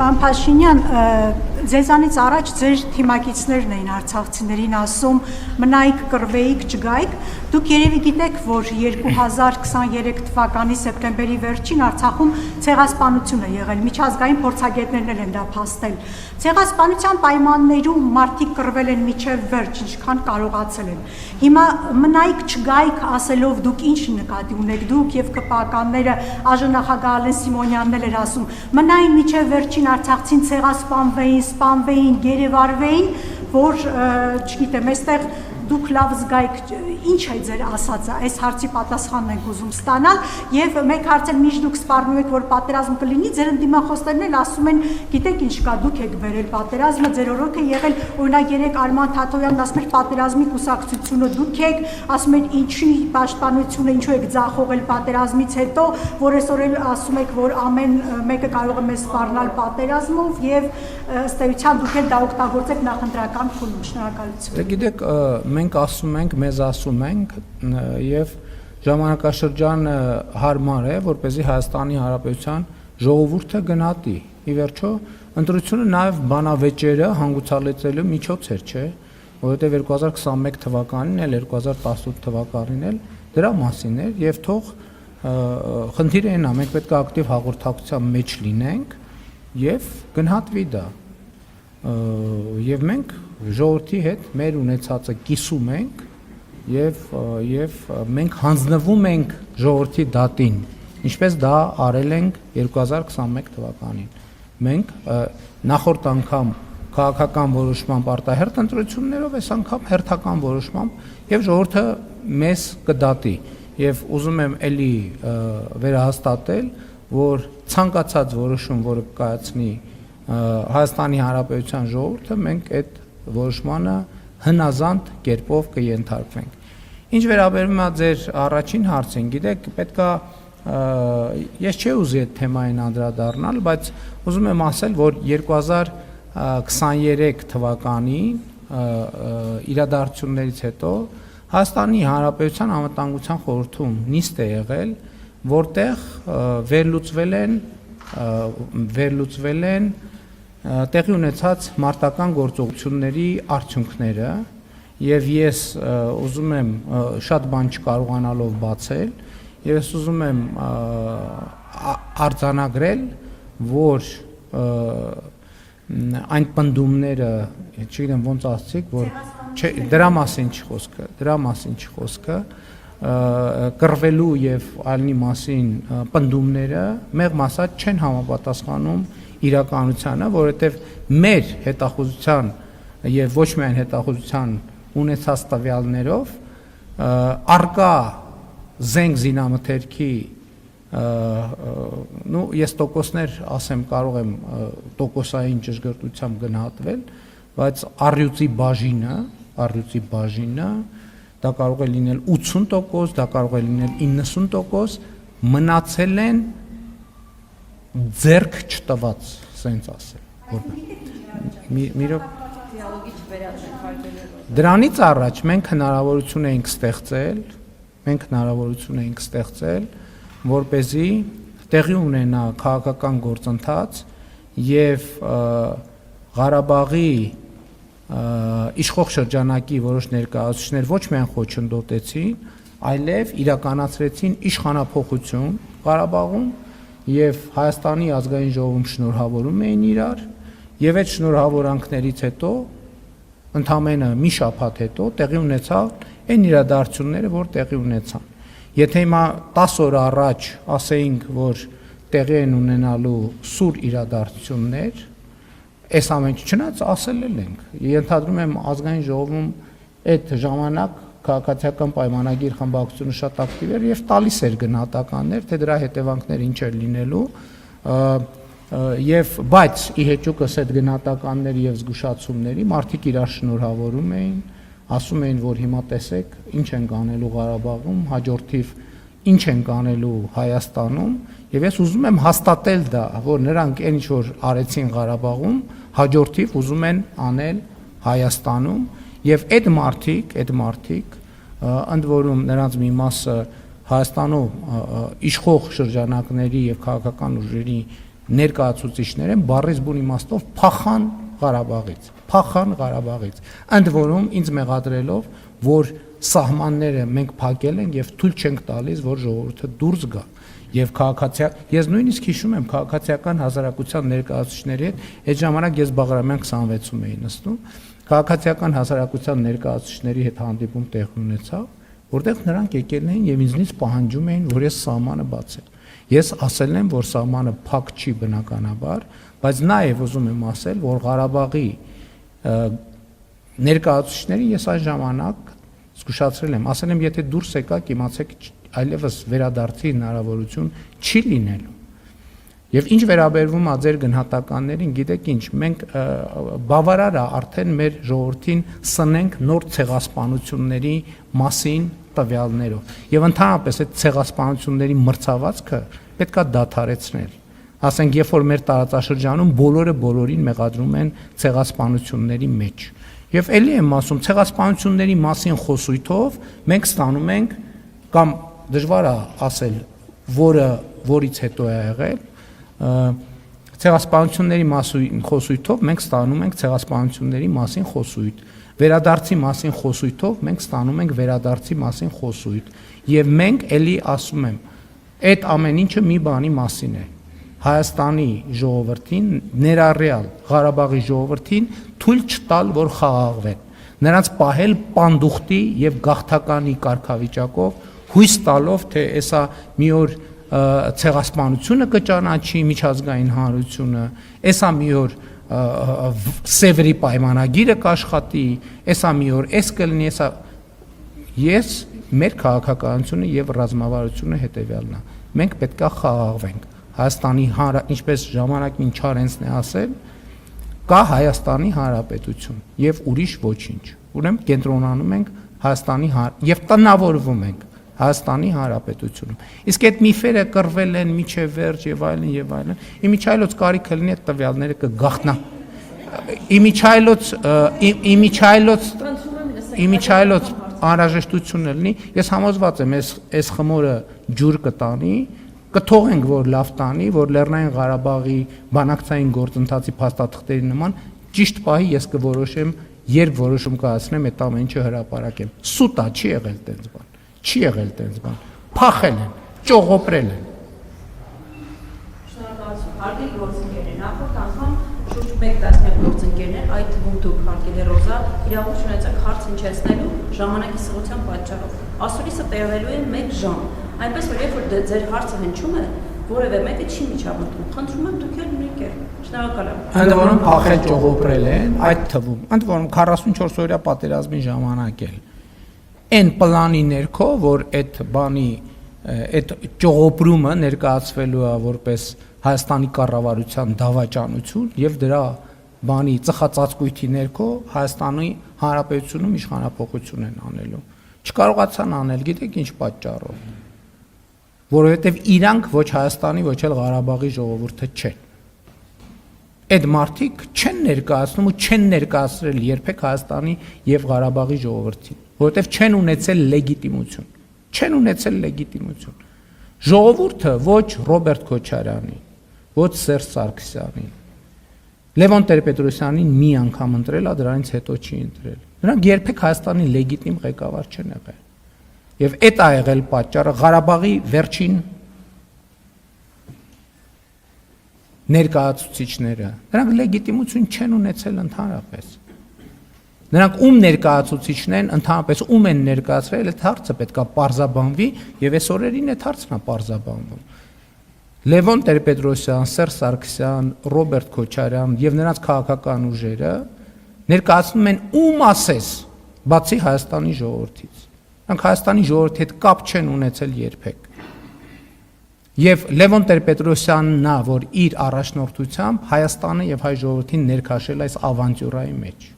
Պարոն Փաշինյան, ձեզանից առաջ ձեր թիմակիցներն էին արցախցիներին ասում մնայիք, կռվեիք, չգայիք, դուք երևի գիտեք, որ 2023 թվականի սեպտեմբերի վերջին Արցախում ցեղասպանություն է եղել, միջազգային փորձագետներն են դա փաստել։ Ցեղասպանության պայմաններում մարդիկ կռվել են մինչև վերջ, ինչքան կարողացել են։ Հիմա մնայիք, չգայիք ասելով դուք ինչ նկատի ունեք, դուք եւ ԿՊԱ-կանները ԱԺ-նախագահ Ալեն Սիմոնյանն էր ասում, մնային մինչև վերջին արցախցին ցեղասպանվեին, սպանվեին, գերեվարվեին, որ չգիտեմ, այստեղ դուք լավ զգայիք, ինչ է ձեր ասածը, այս հարցի պատասխանն ենք ուզում ստանալ եւ մեկ հարց էլ միշտ դուք սպառնում եք, որ պատերազմ կլինի, ձեր ընդդիմախոսներն էլ ասում են, գիտեք ինչ կա, դուք եք վերել պատերազմը, ձեր օրոքը եղել, օրինակ երեք Արման Թաթոյանն ասում էր պատերազմի կուսակցությունը դուք եք, ասում են ինչի պաշտպանությունը, ինչու եք ձախողել պատերազմից հետո, որ այսօր էլ ասում եք, որ ամեն մեկը կարող է մեզ սպառնալ պատերազմով եւ ըստ էության դուք էլ դա օգտագործեք նախընտրական փուլում։ Շնորհակալություն։ Գիտեք, մենք ասում ենք, մեզ ասում ենք եւ ժամանակաշրջանը հարմար է, որպեսզի Հայաստանի Հանրապետության ժողովուրդը գնահատի։ Ի վերջո, ընտրությունը նաեւ բանավեճերը հանգուցալեցելու միջոց էր, չէ՞, որովհետեւ 2021 թվականին էլ 2018 թվականին էլ դրա մասին էր եւ թող խնդիրը այնա, մենք պետք է ակտիվ հաղորդակցության մեջ լինենք եւ գնահատվի դա։ Եվ մենք ժողովրդի հետ մեր ունեցածը կիսում ենք եւ մենք հանձնվում ենք ժողովրդի դատին, ինչպես դա արել ենք 2021 թվականին։ Մենք նախորդ անգամ քաղաքական որոշմամբ արտահերթ ընտրություններով, այս անգամ հերթական որոշմամբ եւ ժողովուրդը մեզ կդատի եւ ուզում եմ էլի վերահաստատել, որ ցանկացած որոշում, որը կայացնի Հայաստանի Հանրապետության ժողովուրդը, մենք այդ որոշմանը հնազանդ կերպով կենթարկվենք։ Ինչ վերաբերում է ձեր առաջին հարցին, գիտեք, պետքա ես չի ուզի այդ թեմային անդրադառնալ, բայց ուզում եմ ասել, որ 2023 թվականի իրադարձություններից հետո Հայաստանի Հանրապետության անվտանգության խորհրդում նիստ է եղել, որտեղ վերլուծվել են տեղի ունեցած մարտական գործողությունների արդյունքները եւ ես ուզում եմ շատ բան չկարողանալով բացել եւ ես ուզում եմ արձանագրել, որ այն պնդումները, չգիտեմ ոնց ասցիք, որ դրա մասին չի խոսքը, կռվելու եւ այլնի մասին պնդումները մեղմ ասած չեն համապատասխանում իրականությանը, որովհետև մեր հետախուզության եւ ոչ միայն հետախուզության ունեցած տվյալներով արկա զենք զինամթերքի ես տոկոսներ ասեմ, կարող եմ տոկոսային ճշգրտությամբ գնահատվել, բայց առյուծի բաժինը դա կարող է լինել 80%, դա կարող է լինել 90%, մնացել են ձեռք չտված, սենց ասել, դրանից առաջ մենք հնարավորություն էինք ստեղծել, որպեսզի տեղի ունենա քաղաքական գործընթաց եւ Ղարաբաղի իշխող շրջանակի որոշ ներկայացուցիչներ ոչ միայն խոչընդոտեցին, այլև իրականացրեցին իշխանափոխություն Ղարաբաղում եւ Հայաստանի ազգային ժողովում շնորհավորում էին իրար եւ այդ շնորհավորանքներից հետո ընդամենը մի շաբաթ հետո տեղի ունեցավ այն իրադարձությունները, որ տեղի ունեցան։ Եթե հիմա 10 օր առաջ ասեինք, որ տեղի են ունենալու սուր իրադարձություններ, այս ամեն ինչ չնայած ասել ենք։ Ենթադրում եմ ազգային ժողովում այդ ժամանակ քաղաքացիական պայմանագիր խմբակցությունը շատ ակտիվ էր եւ տալիս էր գնահատականներ, թե դրա հետևանքները ինչ էր լինելու, եւ բայց ի հեճուկս այդ գնահատականների եւ զգուշացումների մարդիկ իրար շնորհավորում էին, ասում էին, որ հիմա տեսեք ինչ են անելու Ղարաբաղում, հաջորդիվ ինչ են անելու Հայաստանում, եւ ես ուզում եմ հաստատել դա, որ նրանք այն ինչ որ արեցին Ղարաբաղում, հաջորդիվ ուզում են անել Հայաստանում, եւ այդ մարդիկ ընդ որում նրանց մի մասը Հայաստանում իշխող շրջանակների եւ քաղաքական ուժերի ներկայացուցիչներ են բառից բուն իմաստով փախան Ղարաբաղից, ընդ որում ինձ մեղադրելով, որ սահմանները մենք փակել ենք եւ թույլ չենք տալիս, որ ժողովուրդը դուրս գա։ Եվ ես նույնիսկ հիշում եմ քաղաքացիական հասարակության ներկայացուցիչների հետ, այդ ժամանակ ես Բաղրամյան 26-ում էի նստում, քաղաքացիական հասարակության ներկայացուցիչների հետ հանդիպում տեղի ունեցավ, որտեղ նրանք եկել էին եւ ինձնից պահանջում էին, որ ես սահմանը բացեմ։ Ես ասել եմ, որ սահմանը փակ չի բնականաբար, բայց նաեւ ուզում եմ ասել, որ Ղարաբաղի ներկայացուցիչներին ես այն ժամանակ զգուշացրել եմ, ասել եմ, եթե դուրս եկաք, իմացեք այլևս վերադարձի հնարավորություն չի լինելու։ Եվ ինչ վերաբերվում է ձեր գնահատականներին, գիտեք ինչ, մենք բավարար է արդեն մեր ժողովրդին սնենք նոր ցեղասպանությունների մասին տվյալներով։ Եվ ընդհանրապես այդ ցեղասպանությունների մրցավազքը պետքա դադարեցնել։ Ասենք, երբ որ մեր տարածաշրջանում բոլորը բոլորին մեղադրում են ցեղասպանությունների մեջ։ Եվ ելի եմ ասում, ցեղասպանությունների մասին խոսույթով մենք ստանում ենք կամ դժվար է ասել, որից հետո է եղել, ցեղասպանությունների մասին խոսույթով մենք ստանում ենք ցեղասպանությունների մասին խոսույթ, վերադարձի մասին խոսույթով մենք ստանում ենք վերադարձի մասին խոսույթ, եւ մենք ելի ասում եմ, այդ ամեն ինչը մի բանի մասին է։ Հայաստանի ժողովրդին, ներառյալ Ղարաբաղի ժողովրդին թույլ չտալ, որ խաղաղվեն, նրանց պահել պանդուխտի եւ գաղթականի կարգավիճակով, հույս տալով, թե էսա մի օր ցեղասպանությունը կճանաչի միջազգային հանրությունը, էսա մի օր Սևերի պայմանագիրը կաշխատի, էսա մի օր էս կլինի, էսա ես մեր քաղաքականությունը եւ ռազմավարությունը հետեւյալն է։ Մենք պետքա խաղաղվենք։ Հայաստանի ինչպես ժամանակին Չարենցն է ասել, կա Հայաստանի Հանրապետություն եւ ուրիշ ոչինչ։ Ուրեմն կենտրոնանում ենք Հայաստանի եւ տնավորվում ենք Հայաստանի Հանրապետությունում։ Իսկ այդ միֆերը կռվել են միջև վերջ եւ այլն եւ այլն։ Իմիջայլոց կարիքը լինի այդ տվյալները կգաղտնա։ Իմիջայլոց անհրաժեշտությունը լինի։ Ես համոզված եմ, այս խմորը ջուր կտանի, կթողենք, որ լավ տանի, որ Լեռնային Ղարաբաղի բանակցային գործընթացի փաստաթղթերի նման ճիշտ պահի ես կորոշեմ, երբ որոշում կայացնեմ, այդ ամեն ինչը հրապարակեմ։ Սուտ է, չի եղել տենց բան։ Չի եղել տենց բան։ Փախել են, ճողոպրել են։ Շնորհակալություն։ Հարգելի գործընկերներ, նախորդ անգամ շուրջ 1 տասնյակ գործընկերներ, այդ թվում դուք, հարգելի Ռոզա, իրավունք ունեցաք հարց հնչեցնելու ժամանակի սղության պատճառով։ Ասուլիսը տևելու է 1 ժամ, այնպես որ երբ որ ձեր հարցը հնչում է, որևէ մեկը չի միջամտում։ Խնդրում եմ դուք էլ ունեք։ Շնորհակալ եմ։ Ընդ որում փախել ճողոպրել են, այդ թվում։ Ընդ որում 44 օրյա պատերազմի ժամանակ էլ այն պլանի ներքո, որ այդ բանի այդ ճողոպրումը ներկայացվելու է որպես Հայաստանի կառավարության դավաճանություն եւ դրա բանի ծխածածկույթի ներքո Հայաստանի Հանրապետությունում իշխանապողություն են անելու։ Չկարողացան անել, գիտեք ինչ պատճառով։ Որովհետեւ իրանք ոչ Հայաստանի, ոչ էլ Ղարաբաղի ժողովուրդը չեն։ Այդ մարդիկ չեն ներկայացնում ու չեն ներկայացրել երբեք Հայաստանի եւ Ղարաբաղի ժողովրդին, որովհետեւ չեն ունեցել լեգիտիմություն։ Չեն ունեցել լեգիտիմություն։ Ժողովուրդը ոչ Ռոբերտ Քոչարյանին, ոչ Սերժ Սարգսյանին, Լևոն Տեր-Պետրոսյանին մի անգամ ընտրել է, դրանից հետո չի ընտրել։ Նրանք երբեք Հայաստանի լեգիտիմ ղեկավար չեն եղել։ Եվ այդ է եղել պատճառը Ղարաբաղի վերջին ներկայացուցիչները, նրանք լեգիտիմություն չեն ունեցել ընդհանրապես։ Նրանք ում ներկայացուցիչն են, ընդհանրապես ում են ներկայացրել, այդ հարցը պետքա պարզաբանվի եւ այս օրերին այդ հարցն է պարզաբանվում։ Լևոն Տեր-Պետրոսյան, Սերժ Սարգսյան, Ռոբերտ Քոչարյան եւ նրանց քաղաքական ուժերը ներկայացնում են ում ասես, բացի Հայաստանի ժողովրդից։ Նրանք Հայաստանի ժողովրդի հետ կապ չեն ունեցել երբեք։ Եվ Լևոն Տեր-Պետրոսյանն է, որ իր առաջնորդությամբ Հայաստանը եւ հայ ժողովրդին ներքաշել այս ավանտյուրայի մեջ։